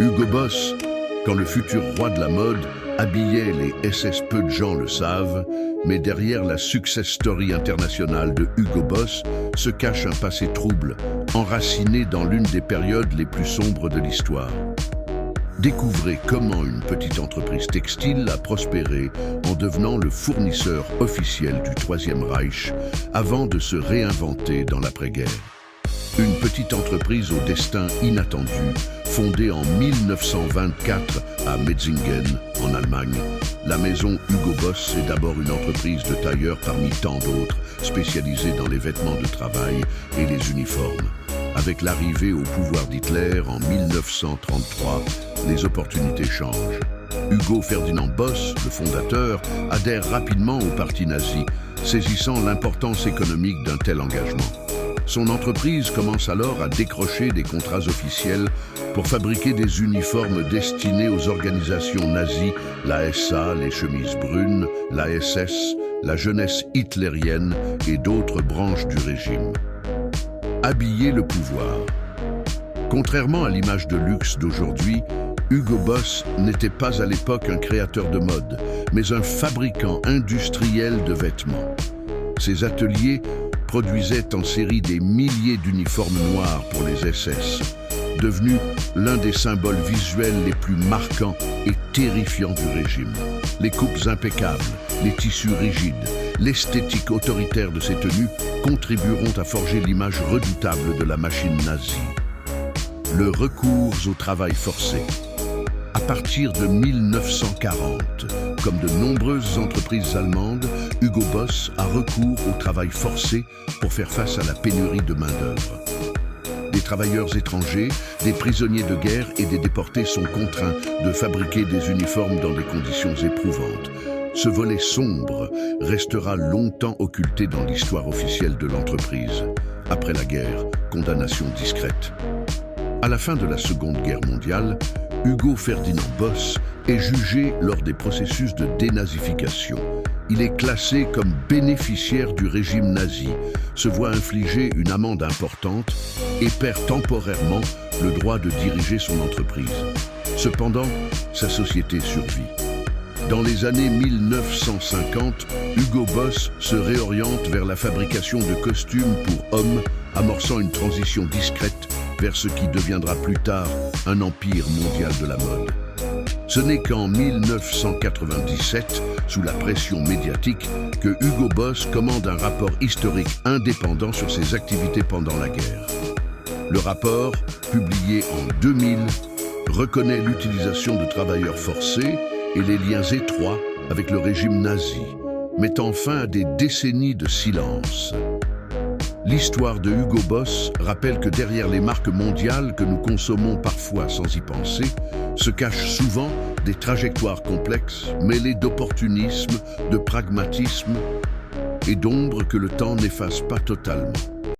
Hugo Boss, quand le futur roi de la mode, habillait les SS, peu de gens le savent, mais derrière la success story internationale de Hugo Boss se cache un passé trouble, enraciné dans l'une des périodes les plus sombres de l'histoire. Découvrez comment une petite entreprise textile a prospéré en devenant le fournisseur officiel du Troisième Reich avant de se réinventer dans l'après-guerre. Une petite entreprise au destin inattendu, fondée en 1924 à Metzingen, en Allemagne. La maison Hugo Boss est d'abord une entreprise de tailleurs parmi tant d'autres, spécialisée dans les vêtements de travail et les uniformes. Avec l'arrivée au pouvoir d'Hitler en 1933, les opportunités changent. Hugo Ferdinand Boss, le fondateur, adhère rapidement au parti nazi, saisissant l'importance économique d'un tel engagement. Son entreprise commence alors à décrocher des contrats officiels pour fabriquer des uniformes destinés aux organisations nazies, la SA, les chemises brunes, la SS, la jeunesse hitlérienne et d'autres branches du régime. Habiller le pouvoir. Contrairement à l'image de luxe d'aujourd'hui, Hugo Boss n'était pas à l'époque un créateur de mode, mais un fabricant industriel de vêtements. Ses ateliers produisaient en série des milliers d'uniformes noirs pour les SS, devenu l'un des symboles visuels les plus marquants et terrifiants du régime. Les coupes impeccables, les tissus rigides, l'esthétique autoritaire de ces tenues contribueront à forger l'image redoutable de la machine nazie. Le recours au travail forcé. À partir de 1940, comme de nombreuses entreprises allemandes, Hugo Boss a recours au travail forcé pour faire face à la pénurie de main-d'œuvre. Des travailleurs étrangers, des prisonniers de guerre et des déportés sont contraints de fabriquer des uniformes dans des conditions éprouvantes. Ce volet sombre restera longtemps occulté dans l'histoire officielle de l'entreprise. Après la guerre, condamnation discrète. À la fin de la Seconde Guerre mondiale, Hugo Ferdinand Boss est jugé lors des processus de dénazification. Il est classé comme bénéficiaire du régime nazi, se voit infliger une amende importante et perd temporairement le droit de diriger son entreprise. Cependant, sa société survit. Dans les années 1950, Hugo Boss se réoriente vers la fabrication de costumes pour hommes, amorçant une transition discrète vers ce qui deviendra plus tard un empire mondial de la mode. Ce n'est qu'en 1997, sous la pression médiatique, que Hugo Boss commande un rapport historique indépendant sur ses activités pendant la guerre. Le rapport, publié en 2000, reconnaît l'utilisation de travailleurs forcés et les liens étroits avec le régime nazi, mettant fin à des décennies de silence. L'histoire de Hugo Boss rappelle que derrière les marques mondiales que nous consommons parfois sans y penser, se cachent souvent des trajectoires complexes, mêlées d'opportunisme, de pragmatisme et d'ombre que le temps n'efface pas totalement.